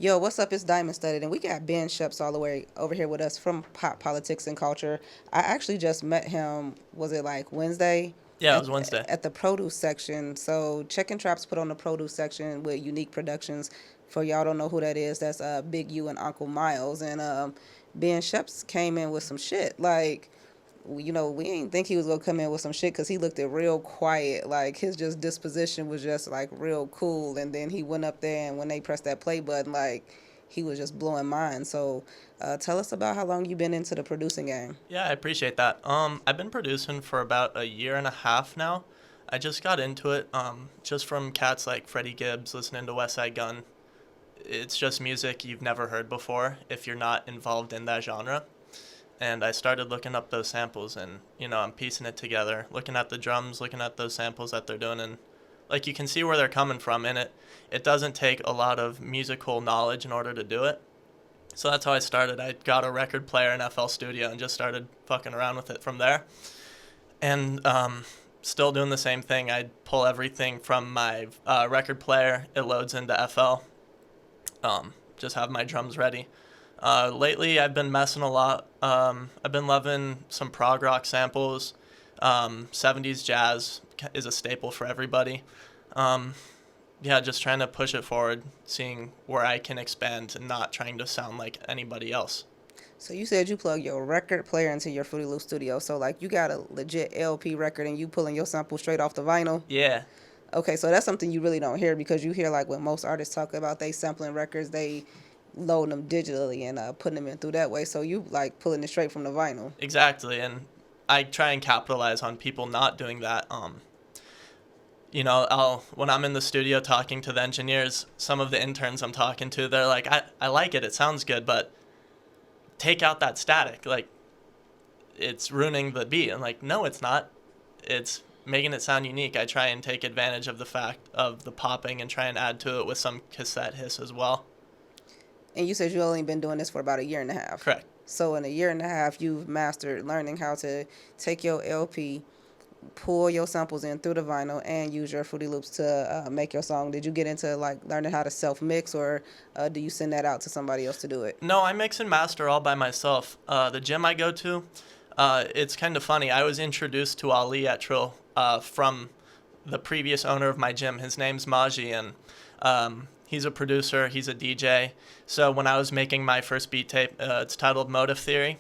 Yo, what's up? It's Diamond Studded, and we got Ben Sheps all the way over here with us from Pop Politics and Culture. I actually just met him. Was it like Wednesday? Yeah, it At, was Wednesday. at the produce section. So Chicken Traps put on the produce section with Unique Productions. For y'all don't know who that is, that's Big U and Uncle Miles. And Ben Sheps came in with some shit. Like, we didn't think he was gonna come in with some shit because he looked at real quiet. Like his just disposition was just like real cool. And then he went up there, and when they pressed that play button, like he was just blowing minds. So, tell us about how long you been into the producing game. Yeah, I appreciate that. I've been producing for about a year and a half now. I just got into it, just from cats like Freddie Gibbs, listening to West Side Gun. It's just music you've never heard before if you're not involved in that genre. And I started looking up those samples, and I'm piecing it together, looking at the drums, looking at those samples that they're doing, and like you can see where they're coming from in it. It doesn't take a lot of musical knowledge in order to do it. So that's how I started. I got a record player in FL Studio and just started fucking around with it from there. And still doing the same thing. I pull everything from my record player. It loads into FL. Just have my drums ready. Lately, I've been messing a lot. I've been loving some prog rock samples. 70s jazz is a staple for everybody. Yeah, just trying to push it forward, seeing where I can expand and not trying to sound like anybody else. So you said you plug your record player into your Fruity Loop studio. So like you got a legit LP record and you pulling your sample straight off the vinyl. Yeah, Okay, so that's something you really don't hear because you hear like when most artists talk about they sampling records, they load them digitally and putting them in through that way. So you like pulling it straight from the vinyl. exactly. And I try and capitalize on people not doing that. I'll when I'm in the studio talking to the engineers, some of the interns I'm talking to, they're like, I like it, it sounds good, but take out that static. Like, it's ruining the beat. And like, no, it's not. It's making it sound unique. I try and take advantage of the fact of the popping and try and add to it with some cassette hiss as well. And you said you only been doing this for about a year and a half. Correct. So in a year and a half, you've mastered learning how to take your LP, pull your samples in through the vinyl, and use your Fruity Loops to make your song. Did you get into like learning how to self mix, or do you send that out to somebody else to do it? No, I mix and master all by myself. The gym I go to, it's kind of funny. I was introduced to Ali at Trill from the previous owner of my gym. His name's Maji, and he's a producer. He's a DJ. So when I was making my first beat tape, it's titled Motive Theory.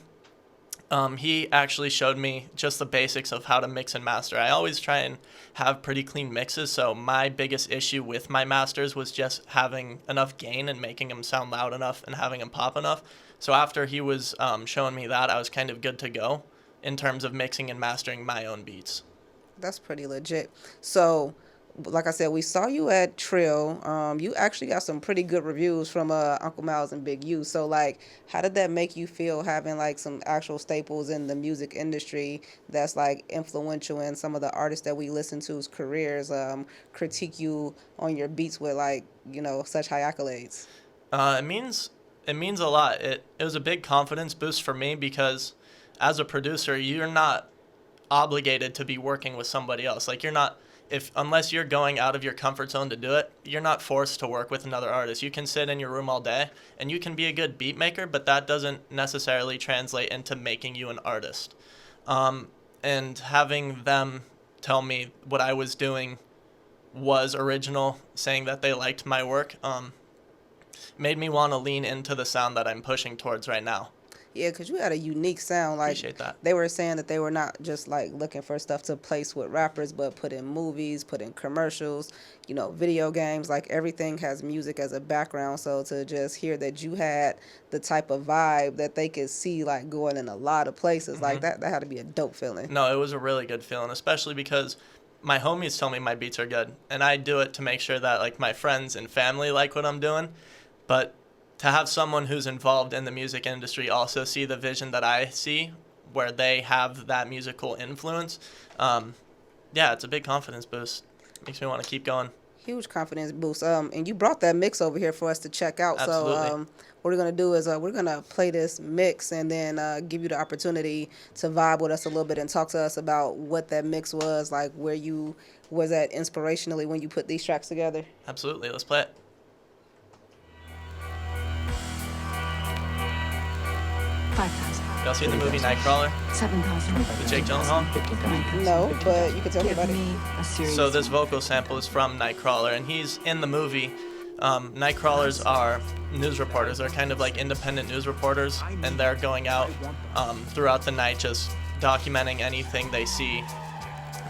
He actually showed me just the basics of how to mix and master. I always try and have pretty clean mixes, so my biggest issue with my masters was just having enough gain and making them sound loud enough and having them pop enough. So after he was showing me that, I was kind of good to go in terms of mixing and mastering my own beats. That's pretty legit. So, like I said, we saw you at Trill. You actually got some pretty good reviews from Uncle Miles and Big U. So, like, how did that make you feel having like some actual staples in the music industry that's like influential in some of the artists that we listen to's careers critique you on your beats with like such high accolades? It means a lot. It was a big confidence boost for me because as a producer, you're not obligated to be working with somebody else. Like, you're not, if unless you're going out of your comfort zone to do it, you're not forced to work with another artist. You can sit in your room all day and you can be a good beat maker, but that doesn't necessarily translate into making you an artist. And having them tell me what I was doing was original, saying that they liked my work, made me want to lean into the sound that I'm pushing towards right now. Yeah, because you had a unique sound. Like Appreciate that. they were saying that they were not just like looking for stuff to place with rappers, but put in movies, put in commercials, video games. Like everything has music as a background. So to just hear that you had the type of vibe that they could see like going in a lot of places, like that had to be a dope feeling. No, it was a really good feeling, especially because my homies tell me my beats are good, and I do it to make sure that like my friends and family like what I'm doing. But to have someone who's involved in the music industry also see the vision that I see, where they have that musical influence, yeah, it's a big confidence boost. Makes me want to keep going. Huge confidence boost. And you brought that mix over here for us to check out. Absolutely. So what we're gonna do is we're gonna play this mix and then give you the opportunity to vibe with us a little bit and talk to us about what that mix was like, where you was at inspirationally when you put these tracks together. Absolutely. Let's play it. Y'all seen the movie Nightcrawler? 7,000. With Jake Gyllenhaal? No, but you can tell me about it. So this vocal sample is from Nightcrawler, and he's in the movie. Nightcrawlers are news reporters. They're kind of like independent news reporters, and they're going out throughout the night just documenting anything they see,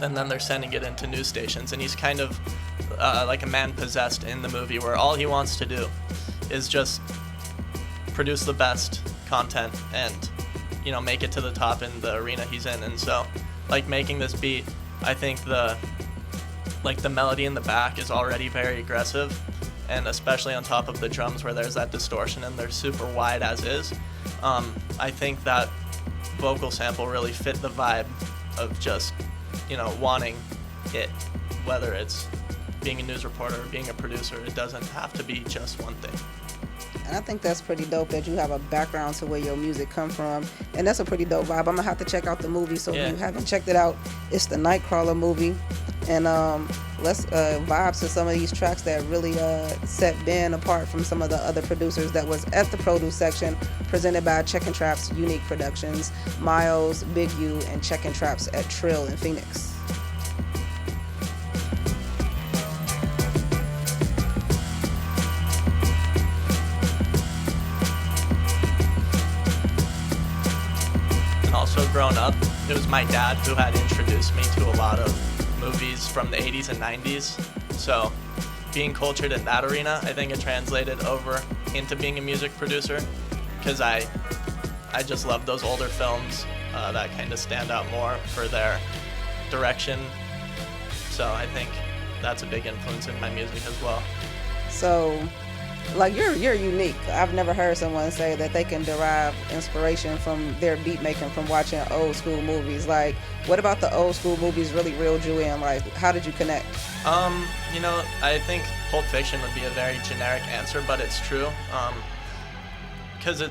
and then they're sending it into news stations. And he's kind of like a man possessed in the movie, where all he wants to do is just produce the best content and, you know, make it to the top in the arena he's in. And so, like, making this beat, I think the melody in the back is already very aggressive, and especially on top of the drums where there's that distortion and they're super wide as is. I think that vocal sample really fit the vibe of just, you know, wanting it, whether it's being a news reporter or being a producer. It doesn't have to be just one thing. And I think that's pretty dope that you have a background to where your music come from. And that's a pretty dope vibe. I'm going to have to check out the movie. So Yeah. if you haven't checked it out, it's the Nightcrawler movie. And let's vibe to some of these tracks that really set Ben apart from some of the other producers that was at the produce section, presented by Checkin' Traps Unique Productions, Miles, Big U, and Checkin' Traps at Trill in Phoenix. And also growing up, it was my dad who had introduced me to a lot of movies from the 80s and 90s. So being cultured in that arena, I think it translated over into being a music producer, because I just love those older films that kind of stand out more for their direction. So I think that's a big influence in my music as well. So, like, you're unique. I've never heard someone say that they can derive inspiration from their beat making from watching old school movies. Like, what about the old school movies really reeled you in? Like, how did you connect? You know, I think Pulp Fiction would be a very generic answer, but it's true. Because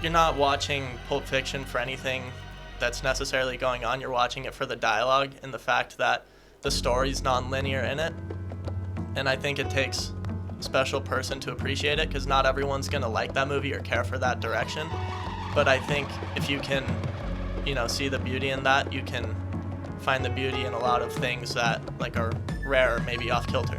you're not watching Pulp Fiction for anything that's necessarily going on. You're watching it for the dialogue and the fact that the story's non-linear in it. And I think it takes a special person to appreciate it, because not everyone's going to like that movie or care for that direction. But I think if you can, you know, see the beauty in that, you can find the beauty in a lot of things that, like, are rare or maybe off kilter.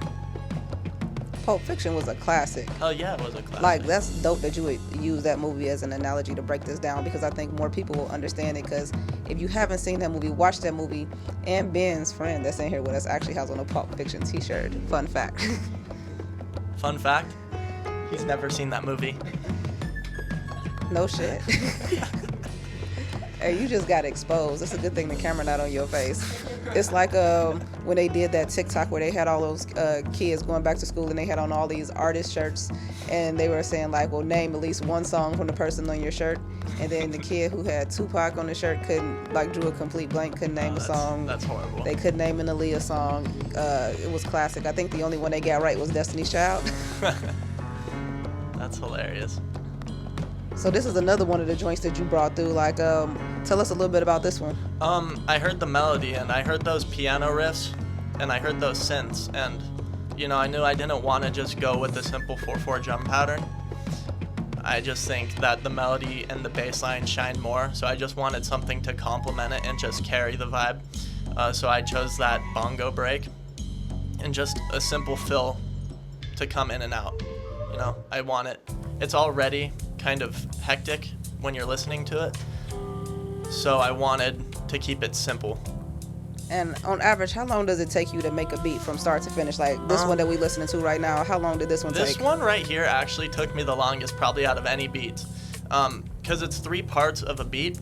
Pulp Fiction was a classic. Oh yeah, it was a classic. Like, that's dope that you would use that movie as an analogy to break this down, because I think more people will understand it. Because if you haven't seen that movie, watch that movie. And Ben's friend that's in here with us actually has on a Pulp Fiction t-shirt. Fun fact. Fun fact, he's never seen that movie. No shit. Hey, you just got exposed. It's a good thing the camera not on your face. It's like when they did that TikTok where they had all those kids going back to school and they had on all these artist shirts, and they were saying, like, well, name at least one song from the person on your shirt. And then the kid who had Tupac on the shirt couldn't, like, drew a complete blank, couldn't name a song. That's horrible. They couldn't name an Aaliyah song. It was classic. I think the only one they got right was Destiny's Child. That's hilarious. So this is another one of the joints that you brought through. Like, tell us a little bit about this one. I heard the melody, and I heard those piano riffs, and I heard those synths, and, you know, I knew I didn't want to just go with the simple 4/4 drum pattern. I just think that the melody and the bass line shine more, so I just wanted something to complement it and just carry the vibe. So I chose that bongo break and just a simple fill to come in and out. You know, I want it. It's already kind of hectic when you're listening to it, so I wanted to keep it simple. And on average, how long does it take you to make a beat from start to finish? Like this one that we listening to right now, how long did this one take? This one right here actually took me the longest, probably out of any beats, because it's 3 parts of a beat,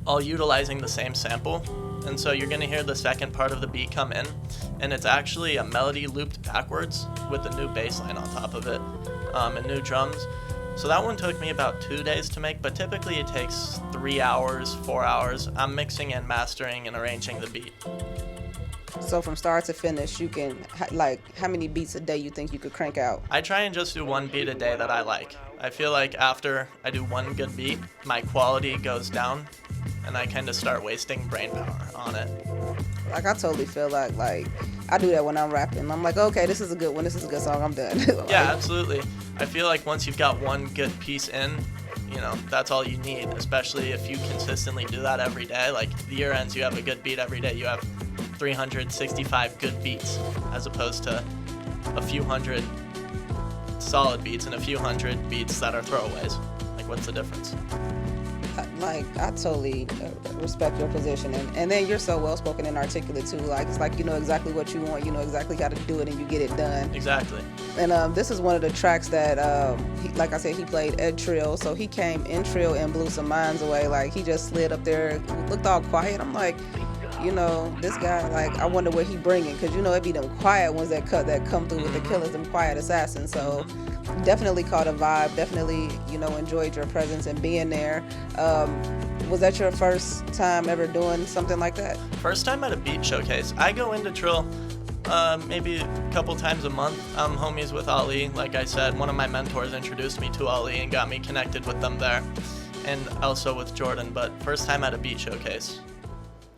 all utilizing the same sample. And so you're gonna hear the second part of the beat come in, and it's actually a melody looped backwards with a new bass line on top of it, and new drums. So that one took me about 2 days to make, but typically it takes 3 hours, 4 hours. I'm mixing and mastering and arranging the beat. So from start to finish, you can, like, how many beats a day you think you could crank out? I try and just do 1 beat a day that I like. I feel like after I do 1 good beat, my quality goes down, and I kind of start wasting brain power on it. Like, I totally feel like I do that when I'm rapping. I'm like, okay, this is a good one. This is a good song. I'm done. Yeah, absolutely. I feel like once you've got 1 good piece in, that's all you need, especially if you consistently do that every day. Like, the year ends, you have a good beat every day. You have 365 good beats, as opposed to a few hundred solid beats and a few hundred beats that are throwaways. Like, what's the difference? I totally respect your position, and then you're so well spoken and articulate too. Like, it's like you know exactly what you want, you know exactly how to do it, and you get it done. Exactly. And this is one of the tracks that, like I said, he played Ed Trill, so he came in Trill and blew some minds away. Like, he just slid up there, looked all quiet. I'm like, this guy, like, I wonder what he bringing, because it be them quiet ones that come through with the killers, them quiet assassins. So definitely caught a vibe. Definitely, enjoyed your presence and being there. Was that your first time ever doing something like that? First time at a beat showcase. I go into Trill maybe a couple times a month. I'm homies with Ali. Like I said, one of my mentors introduced me to Ali and got me connected with them there, and also with Jordan. But first time at a beat showcase.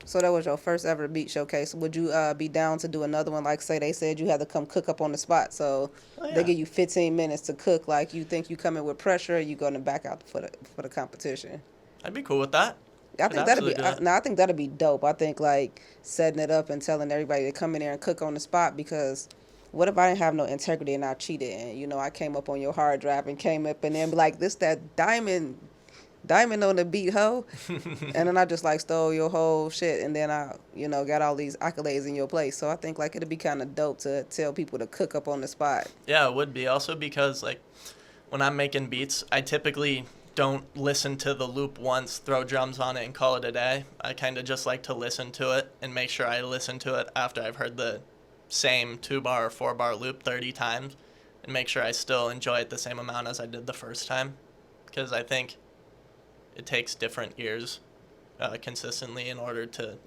So that was your first ever beat showcase. Would you be down to do another one? Like, say they said you had to come cook up on the spot, so they give you 15 minutes to cook. Like, you think you come in with pressure, or you going to back out for the competition? I'd be cool with that. I think I think that'd be dope. I think, like, setting it up and telling everybody to come in there and cook on the spot, because what if I didn't have no integrity and I cheated, and I came up on your hard drive and came up and then be like, this that Dymond on the beat, ho. And then I just like stole your whole shit, and then I got all these accolades in your place. So I think like it'd be kind of dope to tell people to cook up on the spot. Yeah, it would be. Also because like when I'm making beats, I typically don't listen to the loop once, throw drums on it, and call it a day. I kind of just like to listen to it and make sure I listen to it after I've heard the same 2-bar or 4-bar loop 30 times, and make sure I still enjoy it the same amount as I did the first time, because I think it takes different ears consistently in order to,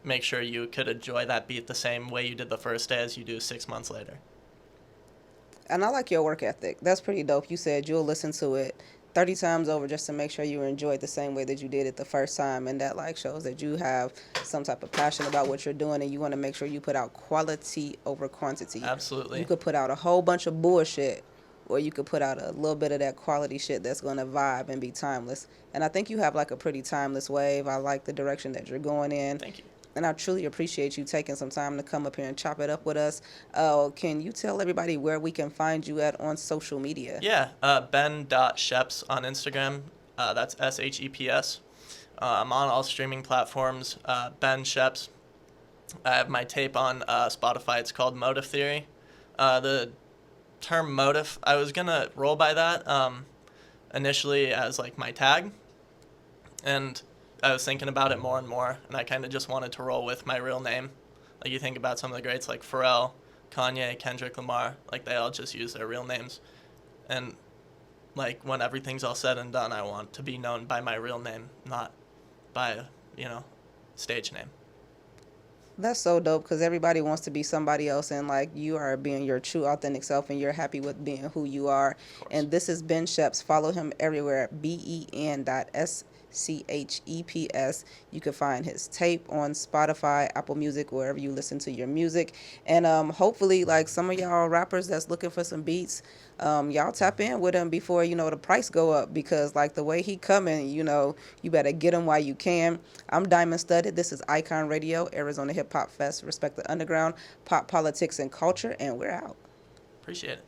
make sure you could enjoy that beat the same way you did the first day as you do 6 months later. And I like your work ethic. That's pretty dope. You said you'll listen to it 30 times over just to make sure you enjoy it the same way that you did it the first time. And that like shows that you have some type of passion about what you're doing, and you want to make sure you put out quality over quantity. Absolutely. You could put out a whole bunch of bullshit, or you could put out a little bit of that quality shit that's going to vibe and be timeless. And I think you have like a pretty timeless wave. I like the direction that you're going in. Thank you. And I truly appreciate you taking some time to come up here and chop it up with us. Can you tell everybody where we can find you at on social media? Yeah, Ben.Sheps on Instagram. That's SHEPS. I'm on all streaming platforms. Ben Sheps. I have my tape on Spotify. It's called Motive Theory. The term motive, I was going to roll by that initially as like my tag. And I was thinking about it more and more, and I kind of just wanted to roll with my real name. Like, you think about some of the greats like Pharrell, Kanye, Kendrick Lamar, like they all just use their real names. And like when everything's all said and done, I want to be known by my real name, not by, stage name. That's so dope, because everybody wants to be somebody else, and like you are being your true authentic self, and you're happy with being who you are. And this is Ben Sheps. Follow him everywhere, BEN.SCHEPS. You can find his tape on Spotify, Apple Music, wherever you listen to your music. And hopefully, like some of y'all rappers that's looking for some beats, y'all tap in with him before the price go up, because like the way he coming, you better get him while you can. I'm Dymond Studded. This is Icon Radio, Arizona Hip Hop Fest. Respect the underground, pop, politics, and culture, and we're out. Appreciate it.